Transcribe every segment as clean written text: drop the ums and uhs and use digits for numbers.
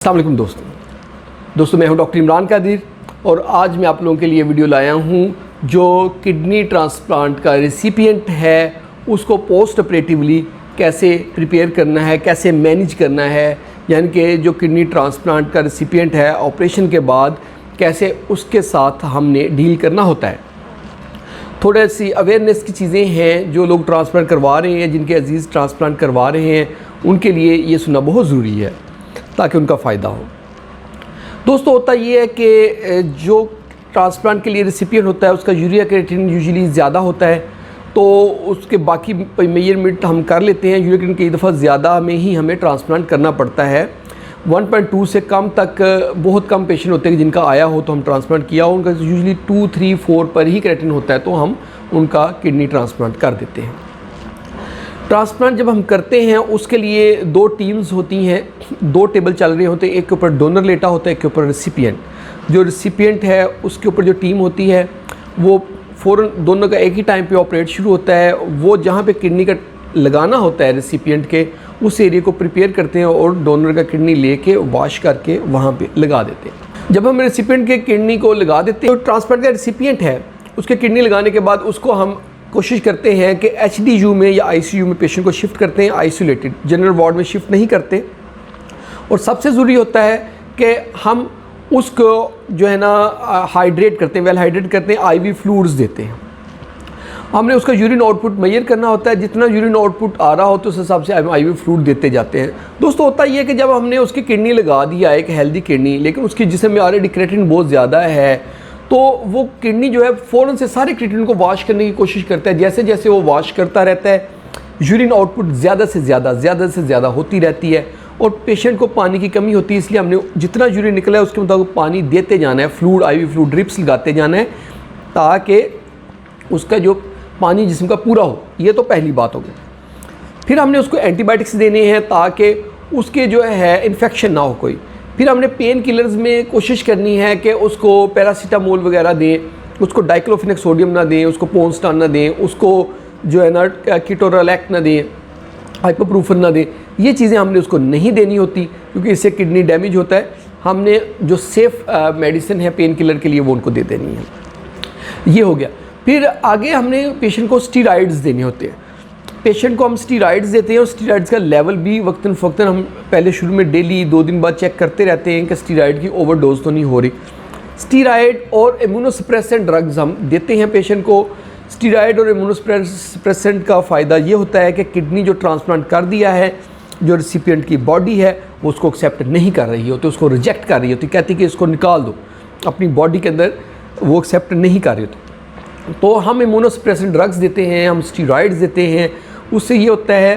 अस्सलाम वालेकुम दोस्तों मैं हूं डॉक्टर इमरान कादिर और आज मैं आप लोगों के लिए वीडियो लाया हूं जो किडनी ट्रांसप्लांट का रेसिपिएंट है उसको पोस्ट ऑपरेटिवली कैसे प्रिपेयर करना है, कैसे मैनेज करना है, यानी कि जो किडनी ट्रांसप्लांट का रेसिपिएंट है ऑपरेशन के बाद कैसे उसके साथ हमने डील करना होता है। थोड़ा सी अवेयरनेस की चीज़ें हैं जो लोग ट्रांसप्लांट करवा रहे हैं, जिनके अजीज़ ट्रांसप्लांट करवा रहे हैं, उनके लिए ये सुनना बहुत ज़रूरी है ताकि उनका फ़ायदा हो। दोस्तों होता ये है कि जो ट्रांसप्लांट के लिए रेसिपिएंट होता है उसका यूरिया क्रिएटिनिन यूजुअली ज़्यादा होता है, तो उसके बाकी मेजरमेंट हम कर लेते हैं। यूरिया क्रिएटिनिन कई दफ़ा ज़्यादा में ही हमें ट्रांसप्लांट करना पड़ता है। 1.2 से कम तक बहुत कम पेशेंट होते हैं जिनका आया हो तो हम ट्रांसप्लांट किया हो, उनका यूजुअली 2, 3, 4 पर ही क्रिएटिनिन होता है तो हम उनका किडनी ट्रांसप्लांट कर देते हैं। ट्रांसप्लांट जब हम करते हैं उसके लिए दो टीम्स होती हैं, दो टेबल चल रहे होते हैं, एक के ऊपर डोनर लेटा होता है, एक के ऊपर रेसिपिएंट। जो रेसिपिएंट है उसके ऊपर जो टीम होती है वो फ़ौरन दोनों का एक ही टाइम पे ऑपरेट शुरू होता है। वो जहाँ पे किडनी का लगाना होता है रेसिपिएंट के उस एरिया को प्रिपेयर करते हैं और डोनर का किडनी लेके वॉश करके वहाँ पे लगा देते हैं। जब हम रेसिपिएंट के किडनी को लगा देते हैं तो ट्रांसप्लांट का रेसिपिएंट है उसके किडनी लगाने के बाद उसको हम कोशिश करते हैं कि एचडीयू में या आईसीयू में पेशेंट को शिफ्ट करते हैं, आइसोलेटेड जनरल वार्ड में शिफ्ट नहीं करते। और सबसे ज़रूरी होता है कि हम उसको जो है ना हाइड्रेट करते हैं, वेल हाइड्रेट करते हैं, आईवी फ्लूइड्स देते हैं। हमने उसका यूरिन आउटपुट मेजर करना होता है, जितना यूरिन आउटपुट आ रहा हो तो उस हिसाब से हम आईवी फ्लूइड देते जाते हैं। दोस्तों होता ये है कि जब हमने उसकी किडनी लगा दिया एक हेल्दी किडनी, लेकिन उसकी जिसम में ऑलरेडी क्रिएटिनिन बहुत ज़्यादा है तो वो किडनी जो है फ़ौरन से सारे क्रिएटिनिन को वॉश करने की कोशिश करता है। जैसे जैसे वो वॉश करता रहता है यूरिन आउटपुट ज़्यादा से ज़्यादा होती रहती है और पेशेंट को पानी की कमी होती है, इसलिए हमने जितना यूरिन निकला है उसके मुताबिक पानी देते जाना है, फ्लूइड आईवी फ्लूइड ड्रिप्स लगाते जाना है ताकि उसका जो पानी जिस्म का पूरा हो। ये तो पहली बात हो गई। फिर हमने उसको एंटीबायोटिक्स देने हैं ताकि उसके जो है इन्फेक्शन ना हो कोई। फिर हमने पेन किलर्स में कोशिश करनी है कि उसको पैरासीटामोल वगैरह दें, उसको डाइक्लोफेनेक सोडियम ना दें, उसको पोन्स्टान ना दें, उसको जो है ना कीटोरालैक ना दें, आइपोप्रूफन ना दें। ये चीज़ें हमने उसको नहीं देनी होती क्योंकि इससे किडनी डैमेज होता है। हमने जो सेफ़ मेडिसिन है पेन किलर के लिए वो उनको दे देनी है। ये हो गया। फिर आगे हमने पेशेंट को स्टीरॉइड्स देने होते हैं। पेशेंट को हम स्टीरॉइड्स देते हैं और स्टीरॉइड्स का लेवल भी वक्तन फ़वक्तन हम पहले शुरू में डेली 2 दिन बाद चेक करते रहते हैं कि स्टीरॉइड की ओवरडोज तो नहीं हो रही। स्टीरॉइड और इम्यूनोसप्रेसेंट ड्रग्स हम देते हैं पेशेंट को। स्टीरॉइड और इम्यूनोसप्रेसेंट का फ़ायदा ये होता है कि किडनी जो ट्रांसप्लांट कर दिया है, जो रेसिपिएंट की बॉडी है वो उसको एक्सेप्ट नहीं कर रही होती, उसको रिजेक्ट कर रही होती, कहती कि इसको निकाल दो अपनी बॉडी के अंदर, वो एक्सेप्ट नहीं कर रही होती। तो हम इम्यूनोसप्रेसेंट ड्रग्स देते हैं, हम स्टीरॉइड्स देते हैं। उससे ये होता है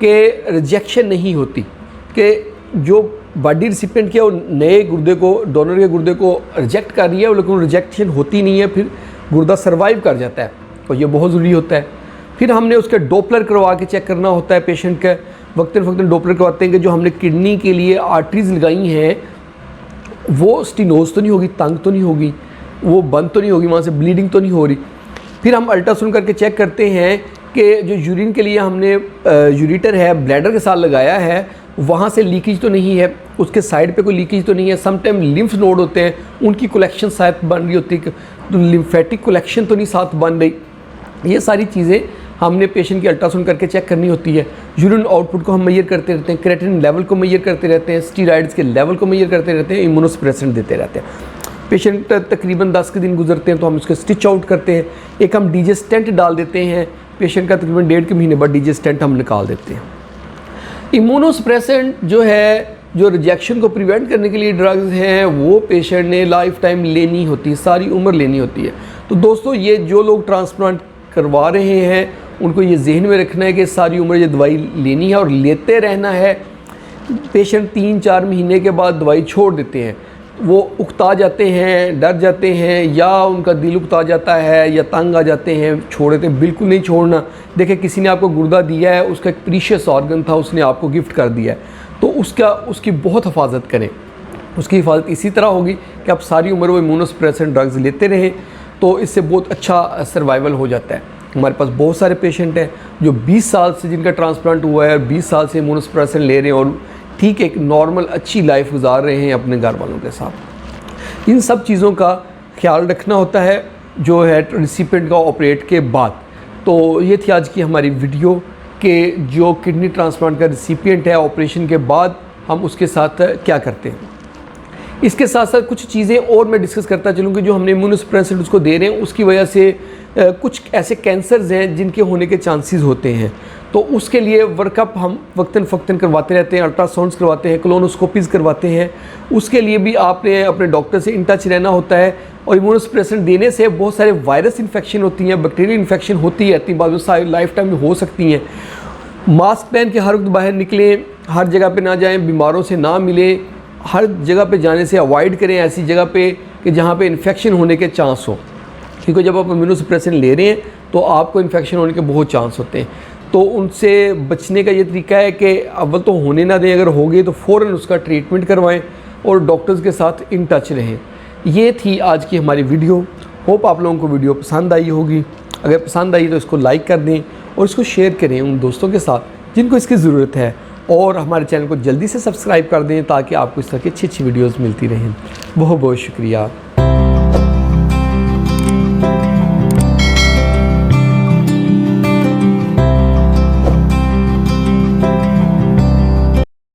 कि रिजेक्शन नहीं होती, कि जो बॉडी रिसिपिएंट के वो नए गुर्दे को, डोनर के गुर्दे को रिजेक्ट कर रही है लेकिन रिजेक्शन होती नहीं है, फिर गुर्दा सर्वाइव कर जाता है और ये बहुत ज़रूरी होता है। फिर हमने उसका डोपलर करवा के चेक करना होता है पेशेंट का। वक्तन फ़वक्तन डोपलर करवाते हैं कि जो हमने किडनी के लिए आर्टरीज़ लगाई हैं वो स्टिनोज तो नहीं होगी, तंग तो नहीं होगी, वो बंद तो नहीं होगी, वहाँ से ब्लीडिंग तो नहीं हो रही। फिर हम अल्ट्रासाउंड करके चेक करते हैं कि जो यूरिन के लिए हमने यूरिटर है ब्लैडर के साथ लगाया है वहाँ से लीकेज तो नहीं है, उसके साइड पे कोई लीकेज तो नहीं है। समटाइम लिम्फ नोड होते हैं, उनकी कलेक्शन साथ बन रही होती है, तो लिम्फेटिक कलेक्शन तो नहीं साथ बन रही। ये सारी चीज़ें हमने पेशेंट की अल्ट्रासाउंड करके चेक करनी होती है। यूरिन आउटपुट को हम मेजर करते रहते हैं, क्रिएटिनिन लेवल को मेजर करते रहते हैं, स्टीरॉइड्स के लेवल को मेजर करते रहते हैं, इम्यूनोसप्रेसेंट देते रहते हैं। पेशेंट तकरीबन 10 के दिन गुजरते हैं तो हम उसके स्टिच आउट करते हैं। एक हम डीजे स्टेंट डाल देते हैं, पेशेंट का तकरीबन 1.5 महीने बाद डीजे स्टेंट हम निकाल देते हैं। इम्यूनोसप्रेसेंट जो है, जो रिजेक्शन को प्रिवेंट करने के लिए ड्रग्स हैं, वो पेशेंट ने लाइफ टाइम लेनी होती है, सारी उम्र लेनी होती है। तो दोस्तों ये जो लोग ट्रांसप्लांट करवा रहे हैं उनको ये जहन में रखना है कि सारी उम्र ये दवाई लेनी है और लेते रहना है। पेशेंट 3-4 महीने के बाद दवाई छोड़ देते हैं, वो उकता जाते हैं, डर जाते हैं, या उनका दिल उकता जाता है या तंग आ जाते हैं, छोड़ देते हैं। बिल्कुल नहीं छोड़ना। देखिए किसी ने आपको गुर्दा दिया है, उसका एक प्रीशियस ऑर्गन था, उसने आपको गिफ्ट कर दिया है, तो उसकी बहुत हिफाजत करें। उसकी हिफाजत इसी तरह होगी कि आप सारी उम्र वो इम्यूनोसप्रेसेंट ड्रग्स लेते रहें, तो इससे बहुत अच्छा सर्वाइवल हो जाता है। हमारे पास बहुत सारे पेशेंट हैं जो 20 साल से जिनका ट्रांसप्लांट हुआ है, 20 साल से इम्यूनोसप्रेसेंट ले रहे हैं और ठीक एक नॉर्मल अच्छी लाइफ गुजार रहे हैं अपने घर वालों के साथ। इन सब चीज़ों का ख्याल रखना होता है जो है रिसिपिएंट का ऑपरेट के बाद। तो ये थी आज की हमारी वीडियो कि जो किडनी ट्रांसप्लांट का रिसिपिएंट है ऑपरेशन के बाद हम उसके साथ क्या करते हैं। इसके साथ साथ कुछ चीज़ें और मैं डिस्कस करता चलूँगी जो हमने इम्यूनोसप्रेसेंट उसको दे रहे हैं, उसकी वजह से कुछ ऐसे कैंसर्स हैं जिनके होने के चांसेस होते हैं। तो उसके लिए वर्कअप हम वक्तन फ़क्तन करवाते रहते हैं, अल्ट्रासाउंड्स करवाते हैं, कोलोनोस्कोपीज़ करवाते हैं। उसके लिए भी आपने अपने डॉक्टर से इन टच रहना होता है। और इम्यूनोसप्रेसेंट देने से बहुत सारे वायरस इन्फेक्शन होती हैं, बैक्टीरियल इन्फेक्शन होती रहती है, बाद सारी लाइफ टाइम में हो सकती हैं। मास्क पहन के हर वक्त बाहर निकलें, हर जगह पे ना जाएं, बीमारों से ना मिलें, हर जगह पे जाने से अवॉइड करें ऐसी जगह पे कि जहाँ पे इन्फेक्शन होने के चांस हो, क्योंकि जब आप इम्यूनोसप्रेसेंट ले रहे हैं तो आपको इन्फेक्शन होने के बहुत चांस होते हैं। तो उनसे बचने का ये तरीका है कि अव्वल तो होने ना दें, अगर हो गए तो फ़ौरन उसका ट्रीटमेंट करवाएं और डॉक्टर्स के साथ इन टच रहें। ये थी आज की हमारी वीडियो। होप आप लोगों को वीडियो पसंद आई होगी। अगर पसंद आई तो इसको लाइक कर दें और इसको शेयर करें उन दोस्तों के साथ जिनको इसकी ज़रूरत है, और हमारे चैनल को जल्दी से सब्सक्राइब कर दें ताकि आपको इस तरह की अच्छी अच्छी वीडियोज़ मिलती रहें। बहुत बहुत शुक्रिया।